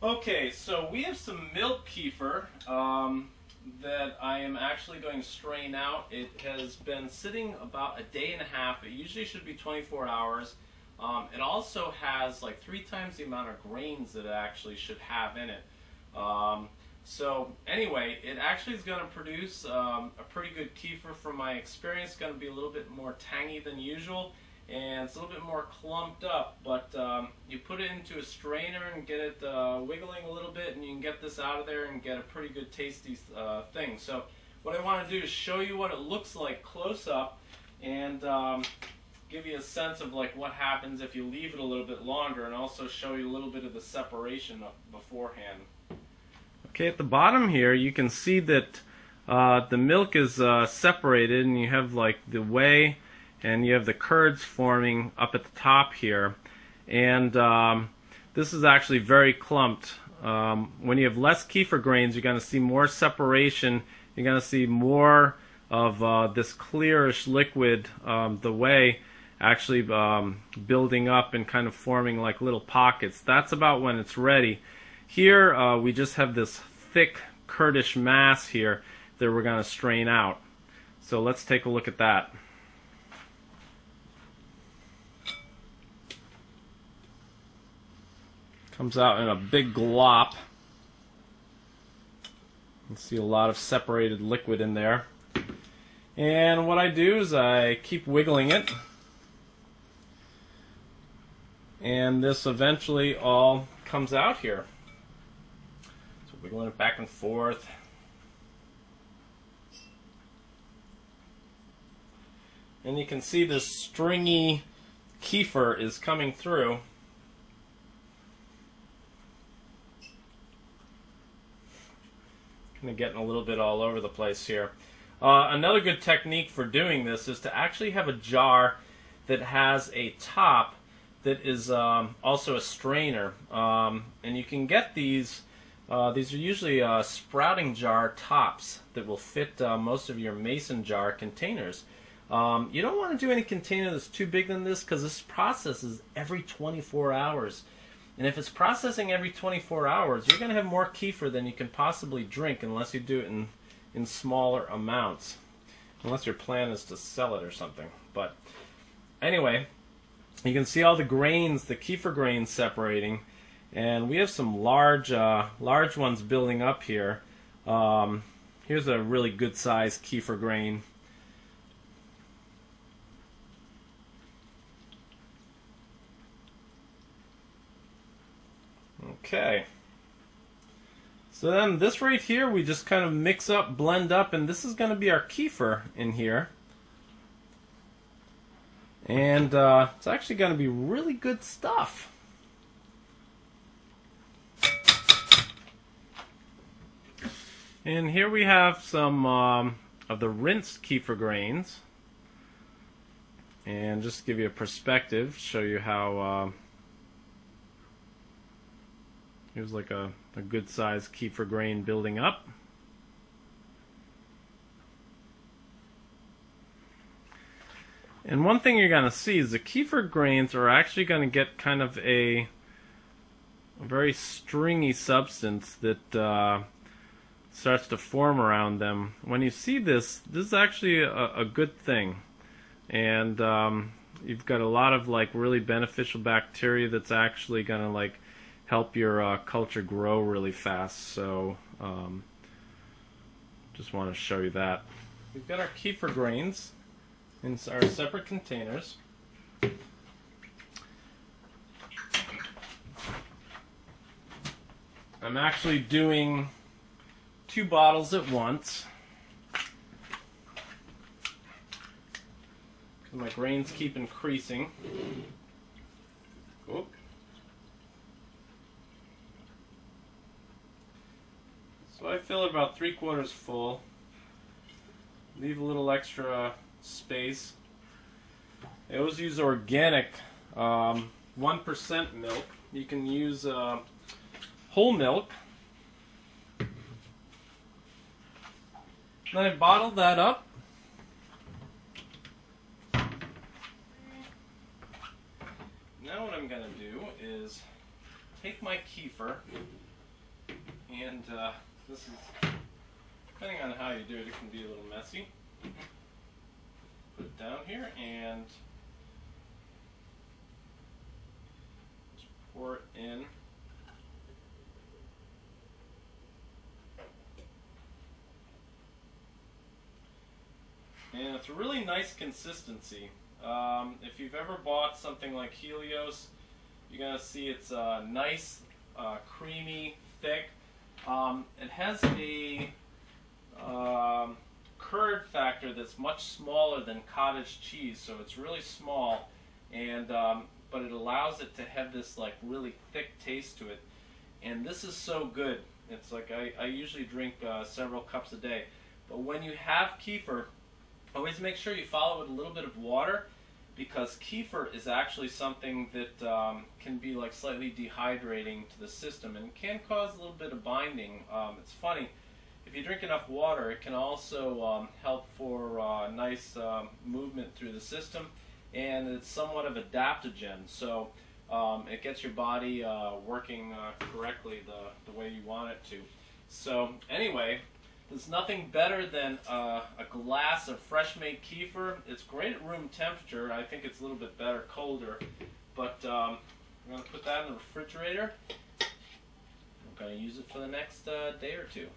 Okay, so we have some milk kefir that I am actually going to strain out. It has been sitting about a day and a half. It usually should be 24 hours. It also has like 3 times the amount of grains that it actually should have in it. So anyway, it actually is going to produce a pretty good kefir from my experience. It's going to be a little bit more tangy than usual, and it's a little bit more clumped up, but you put it into a strainer and get it wiggling a little bit, and you can get this out of there and get a pretty good tasty thing. So what I want to do is show you what it looks like close up and give you a sense of like what happens if you leave it a little bit longer, and also show you a little bit of the separation beforehand. Okay, at the bottom here you can see that the milk is separated, and you have like the whey and you have the curds forming up at the top here, and this is actually very clumped. When you have less kefir grains, you're going to see more separation. You're going to see more of this clearish liquid, the whey, actually building up and kind of forming like little pockets. That's about when it's ready. Here we just have this thick curdish mass here that we're going to strain out. So let's take a look at that. Comes out in a big glop. You can see a lot of separated liquid in there. And what I do is I keep wiggling it, and this eventually all comes out here. So wiggling it back and forth. And you can see this stringy kefir is coming through. Kind of getting a little bit all over the place here. Another good technique for doing this is to actually have a jar that has a top that is also a strainer, and you can get these. These are usually sprouting jar tops that will fit most of your mason jar containers. You don't want to do any container that's too big than this, because this process is every 24 hours. And if it's processing every 24 hours, you're going to have more kefir than you can possibly drink unless you do it in smaller amounts. Unless your plan is to sell it or something. But anyway, you can see all the grains, the kefir grains separating. And we have some large ones building up here. Here's a really good sized kefir grain. Okay, so then this right here we just kind of mix up, blend up, and this is going to be our kefir in here. And it's actually going to be really good stuff. And here we have some of the rinsed kefir grains. And just to give you a perspective, show you how here's like a good sized kefir grain building up. And one thing you're going to see is the kefir grains are actually going to get kind of a very stringy substance that starts to form around them. When you see this, this is actually a good thing. And you've got a lot of like really beneficial bacteria that's actually going to like help your culture grow really fast. So just want to show you that. We've got our kefir grains in our separate containers. I'm actually doing 2 bottles at once because my grains keep increasing. Oop. So I fill it about 3/4 full. Leave a little extra space. I always use organic 1% milk. You can use whole milk. Then I bottle that up. Now what I'm going to do is take my kefir And this is, depending on how you do it, it can be a little messy. Put it down here and just pour it in. And it's a really nice consistency. If you've ever bought something like Helios, you're going to see it's nice, creamy, thick. It has a curd factor that's much smaller than cottage cheese, so it's really small, and but it allows it to have this like really thick taste to it. And this is so good. It's like I usually drink several cups a day. But when you have kefir, always make sure you follow it with a little bit of water, because kefir is actually something that can be like slightly dehydrating to the system and can cause a little bit of binding. It's funny, if you drink enough water, it can also help for nice movement through the system, and it's somewhat of adaptogen, so it gets your body working correctly the way you want it to. So anyway, there's nothing better than a glass of fresh-made kefir. It's great at room temperature. I think it's a little bit better colder, but I'm going to put that in the refrigerator. I'm going to use it for the next day or two.